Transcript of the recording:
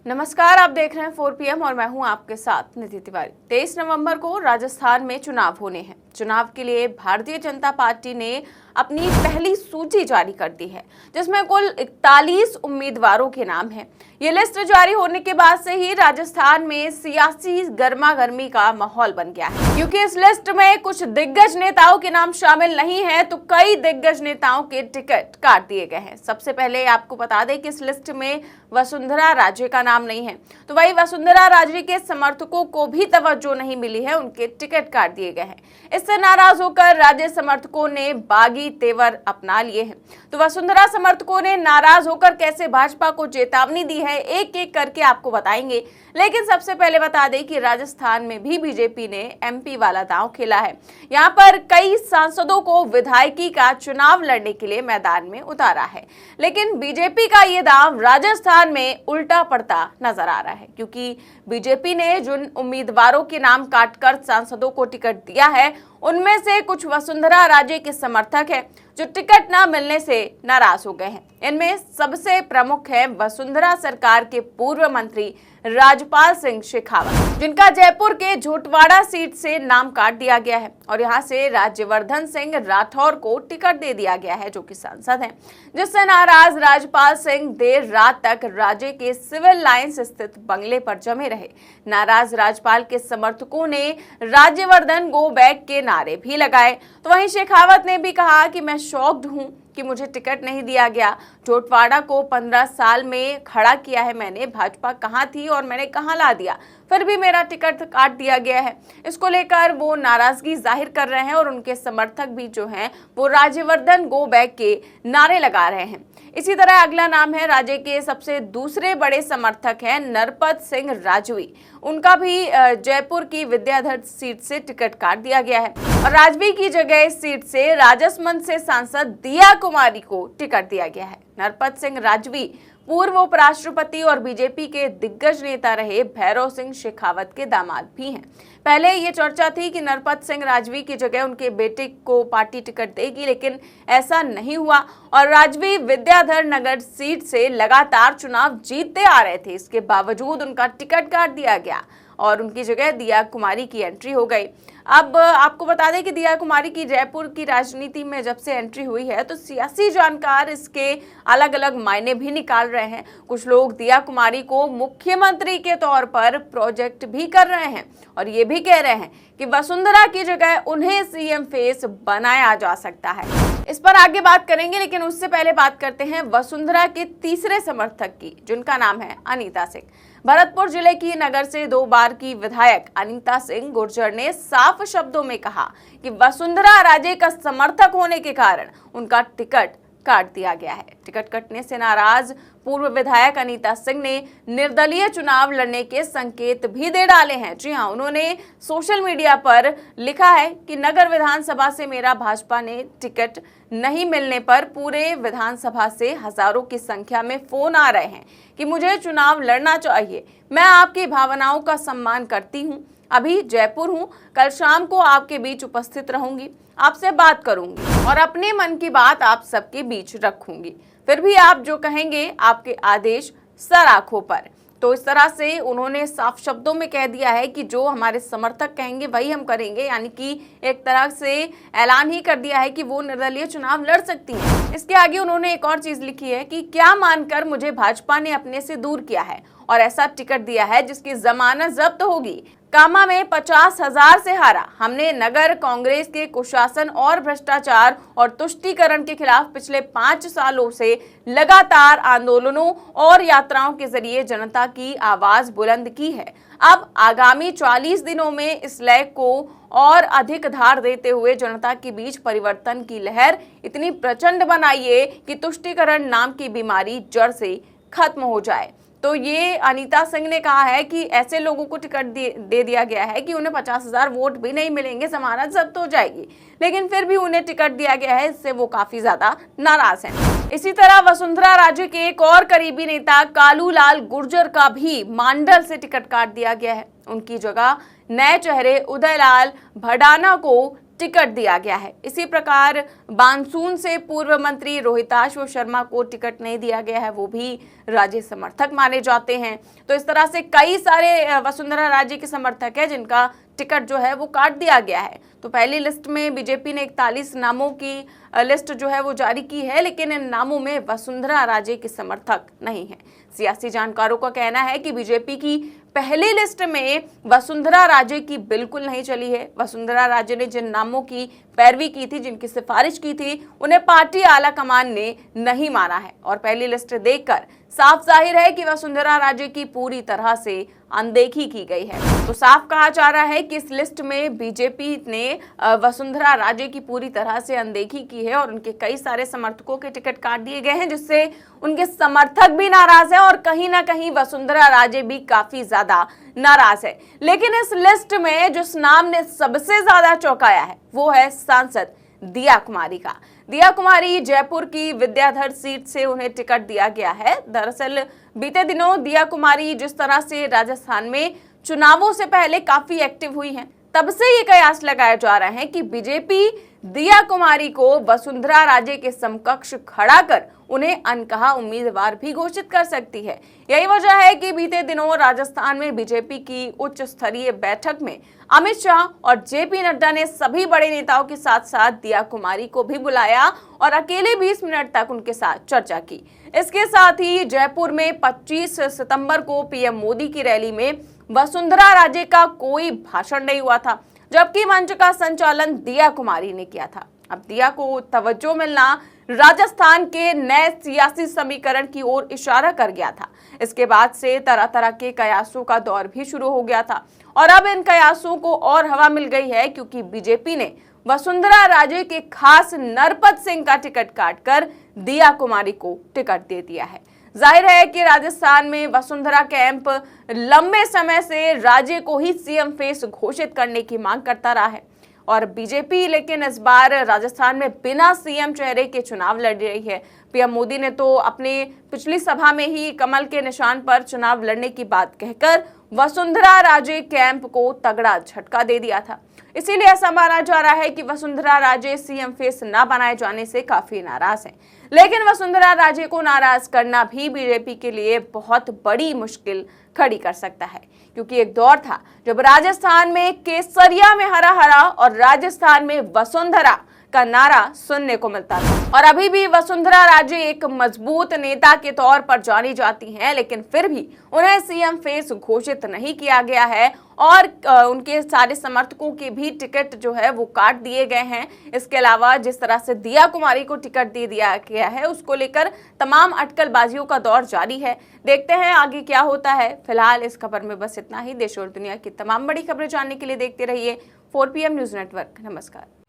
नमस्कार, आप देख रहे हैं 4 PM और मैं हूं आपके साथ निधि तिवारी। 23 नवंबर को राजस्थान में चुनाव होने हैं। चुनाव के लिए भारतीय जनता पार्टी ने अपनी पहली सूची जारी कर दी है, जिसमें कुल 41 उम्मीदवारों के नाम हैं। ये लिस्ट जारी होने के बाद से ही राजस्थान में सियासी गर्मागर्मी का माहौल बन गया है, क्योंकि इस लिस्ट में कुछ दिग्गज नेताओं के नाम शामिल नहीं है, तो कई दिग्गज नेताओं के टिकट काट दिए गए हैं। सबसे पहले आपको बता दें कि इस लिस्ट में वसुंधरा राजे का नाम नहीं है, तो वही वसुंधरा राजे के समर्थकों को भी तवज्जो नहीं मिली है, उनके टिकट काट दिए गए हैं। इससे नाराज होकर राजे समर्थकों ने बागी तेवर अपना लिए हैं। तो वसुंधरा समर्थकों ने नाराज होकर कैसे भाजपा को चेतावनी दी है, एक एक करके आपको बताएंगे। लेकिन सबसे पहले बता दें कि राजस्थान में भी बीजेपी ने MP वाला दांव खेला है। यहाँ पर कई सांसदों को विधायकी का चुनाव लड़ने के लिए मैदान में उतारा है, लेकिन बीजेपी का ये दांव राजस्थान में उल्टा पड़ता नजर आ रहा है, क्योंकि बीजेपी ने जिन उम्मीदवारों के नाम काटकर सांसदों को टिकट दिया है, उनमें से कुछ वसुंधरा राजे के समर्थक हैं जो टिकट न मिलने से नाराज हो गए हैं। इनमें सबसे प्रमुख है वसुंधरा सरकार के पूर्व मंत्री राजपाल सिंह शेखावत, जिनका जयपुर के झोटवाड़ा सीट से नाम काट दिया गया है और यहां से राज्यवर्धन सिंह राठौर को टिकट दे दिया गया है, जो कि सांसद हैं। जिससे नाराज राजपाल सिंह देर रात तक राज्य के सिविल लाइंस स्थित बंगले पर जमे रहे। नाराज राजपाल के समर्थकों ने राज्यवर्धन गो बैक के नारे भी लगाए। तो वहीं शेखावत ने भी कहा कि मैं शॉक्ड हूं कि मुझे टिकट नहीं दिया गया। झोटवाड़ा को 15 साल में खड़ा किया है मैंने, भाजपा कहां थी और मैंने कहां ला दिया, फिर भी मेरा टिकट काट दिया गया है। इसको लेकर वो नाराजगी जाहिर कर रहे हैं और उनके समर्थक भी जो हैं वो राज्यवर्धन गो बैक के नारे लगा रहे हैं। इसी तरह अगला नाम है राज्य के सबसे दूसरे बड़े समर्थक हैं नरपत सिंह राजवी। उनका भी जयपुर की विद्याधर सीट से टिकट काट दिया गया है और राजवी की जगह इस सीट से राजसमंद से सांसद दिया कुमारी को टिकट दिया गया है। नरपत सिंह राजवी पूर्व उपराष्ट्रपति और बीजेपी के दिग्गज नेता रहे भैरव सिंह शेखावत के दामाद भी हैं। पहले ये चर्चा थी कि नरपत सिंह राजवी की जगह उनके बेटे को पार्टी टिकट देगी, लेकिन ऐसा नहीं हुआ और राजवी विद्याधर नगर सीट से लगातार चुनाव जीतते आ रहे थे। इसके बावजूद उनका टिकट काट दिया गया और उनकी जगह दिया कुमारी की एंट्री हो गई। अब आपको बता दें कि दिया कुमारी की जयपुर की राजनीति में जब से एंट्री हुई है, तो सियासी जानकार इसके अलग अलग मायने भी निकाल रहे हैं। कुछ लोग दिया कुमारी को मुख्यमंत्री के तौर पर प्रोजेक्ट भी कर रहे हैं और ये भी कह रहे हैं कि वसुंधरा की जगह उन्हें CM फेस बनाया जा सकता है। इस पर आगे बात करेंगे, लेकिन उससे पहले बात करते हैं वसुंधरा के तीसरे समर्थक की, जिनका नाम है अनीता सिंह। भरतपुर जिले की नगर से 2 बार की विधायक अनीता सिंह गुर्जर ने साफ शब्दों में कहा कि वसुंधरा राजे का समर्थक होने के कारण उनका टिकट काट दिया गया है। टिकट कटने से नाराज पूर्व विधायक अनीता सिंह ने निर्दलीय चुनाव लड़ने के संकेत भी दे डाले हैं। जी हां, उन्होंने सोशल मीडिया पर लिखा है कि नगर विधानसभा से मेरा भाजपा ने टिकट नहीं मिलने पर पूरे विधानसभा से हजारों की संख्या में फोन आ रहे हैं कि मुझे चुनाव लड़ना चाहिए। मैं आपकी भावनाओं का सम्मान करती हूं। अभी जयपुर हूं, कल शाम को आपके बीच उपस्थित रहूंगी, आपसे बात करूंगी और अपने मन की बात आप सबके बीच रखूंगी। फिर भी आप जो कहेंगे आपके आदेश सर आंखों पर। तो इस तरह से उन्होंने साफ शब्दों में कह दिया है कि जो हमारे समर्थक कहेंगे वही हम करेंगे, यानी कि एक तरह से ऐलान ही कर दिया है कि वो निर्दलीय चुनाव लड़ सकती हैं। इसके आगे उन्होंने एक और चीज लिखी है कि क्या मानकर मुझे भाजपा ने अपने से दूर किया है और ऐसा टिकट दिया है जिसकी जमानत जब्त होगी। कामा में 50,000 से हारा। हमने नगर कांग्रेस के कुशासन और भ्रष्टाचार और तुष्टीकरण के खिलाफ पिछले 5 सालों से लगातार आंदोलनों और यात्राओं के जरिए जनता की आवाज बुलंद की है। अब आगामी 40 दिनों में इस लय को और अधिक धार देते हुए जनता के बीच परिवर्तन की लहर इतनी प्रचंड बनाइए कि तुष्टीकरण नाम की बीमारी जड़ से खत्म हो जाए। तो ये अनीता सिंह ने कहा है कि ऐसे लोगों को टिकट दे दिया गया है कि उन्हें 50,000 वोट भी नहीं मिलेंगे, जमानत जब्त हो जाएगी, लेकिन फिर भी उन्हें टिकट दिया गया है। इससे वो काफी ज्यादा नाराज हैं। इसी तरह वसुंधरा राजे के एक और करीबी नेता कालूलाल गुर्जर का भी मांडल से टिकट काट दिया गया है। उनकी जगह नए चेहरे उदयलाल भडाना को टिकट दिया गया है। इसी प्रकार बानसून से पूर्व मंत्री रोहिताश्व शर्मा को टिकट नहीं दिया गया है, वो भी राजे समर्थक माने जाते हैं। तो इस तरह से कई सारे वसुंधरा राजे के समर्थक हैं जिनका टिकट जो है वो काट दिया गया है। तो पहली लिस्ट में बीजेपी ने 41 नामों की लिस्ट जो है वो जारी की है, लेकिन इन नामों में वसुंधरा राजे के समर्थक नहीं है। सियासी जानकारों का कहना है कि बीजेपी की पहली लिस्ट में वसुंधरा राजे की बिल्कुल नहीं चली है। वसुंधरा राजे ने जिन नामों की पैरवी की थी, जिनकी सिफारिश की थी, उन्हें पार्टी आला कमान ने नहीं माना है और पहली लिस्ट देखकर साफ जाहिर है कि वसुंधरा राजे की पूरी तरह से अनदेखी की गई है। तो साफ कहा जा रहा है कि इस लिस्ट में बीजेपी ने वसुंधरा राजे की पूरी तरह से अनदेखी की है और उनके कई सारे समर्थकों के टिकट काट दिए गए हैं, जिससे उनके समर्थक भी नाराज हैं और कहीं ना कहीं वसुंधरा राजे भी काफी ज्यादा नाराज है। लेकिन इस लिस्ट में जिस नाम ने सबसे ज्यादा चौंकाया है वो है सांसद दिया कुमारी का। दिया कुमारी जयपुर की विद्याधर सीट से उन्हें टिकट दिया गया है। दरअसल बीते दिनों दिया कुमारी जिस तरह से राजस्थान में चुनावों से पहले काफी एक्टिव हुई हैं, तब से ये कयास लगाया जा रहा है कि बीजेपी दिया कुमारी को वसुंधरा राजे के समकक्ष खड़ा कर उन्हें अनकहा उम्मीदवार भी घोषित कर सकती है। यही वजह है कि बीते दिनों राजस्थान में बीजेपी की उच्च स्तरीय बैठक में अमित शाह और जेपी नड्डा ने सभी बड़े नेताओं के साथ साथ दिया कुमारी को भी बुलाया और अकेले 20 मिनट तक उनके साथ चर्चा की। इसके साथ ही जयपुर में 25 सितंबर को पीएम मोदी की रैली में वसुंधरा राजे का कोई भाषण नहीं हुआ था, जबकि मंच का संचालन दिया कुमारी ने किया था। अब दिया को तवज्जो मिलना राजस्थान के नए सियासी समीकरण की ओर इशारा कर गया था। इसके बाद से तरह तरह के कयासों का दौर भी शुरू हो गया था और अब इन कयासों को और हवा मिल गई है, क्योंकि बीजेपी ने वसुंधरा राजे के खास नरपत सिंह का टिकट काटकर दिया कुमारी को टिकट दे दिया है। जाहिर है कि राजस्थान में वसुंधरा कैंप लंबे समय से राजे को ही सीएम फेस घोषित करने की मांग करता रहा है और बीजेपी लेकिन इस बार राजस्थान में बिना सीएम चेहरे के चुनाव लड़ रही है। पीएम मोदी ने तो अपनी पिछली सभा में ही कमल के निशान पर चुनाव लड़ने की बात कहकर वसुंधरा राजे कैंप को तगड़ा झटका दे दिया था। इसीलिए ऐसा माना जा रहा है कि वसुंधरा राजे सीएम फेस न बनाए जाने से काफी नाराज हैं। लेकिन वसुंधरा राजे को नाराज करना भी बीजेपी के लिए बहुत बड़ी मुश्किल खड़ी कर सकता है, क्योंकि एक दौर था जब राजस्थान में केसरिया में हरा हरा और राजस्थान में वसुंधरा का नारा सुनने को मिलता था और अभी भी वसुंधरा राजे एक मजबूत नेता के तौर पर जानी जाती हैं, लेकिन फिर भी उन्हें सीएम फेस घोषित नहीं किया गया है और उनके सारे समर्थकों के भी टिकट जो है वो काट दिए गए हैं। इसके अलावा जिस तरह से दिया कुमारी को टिकट दे दिया गया है, उसको लेकर तमाम अटकलबाजियों का दौर जारी है। देखते हैं आगे क्या होता है। फिलहाल इस खबर में बस इतना ही। देश और दुनिया की तमाम बड़ी खबरें जानने के लिए देखते रहिए 4 PM न्यूज नेटवर्क। नमस्कार।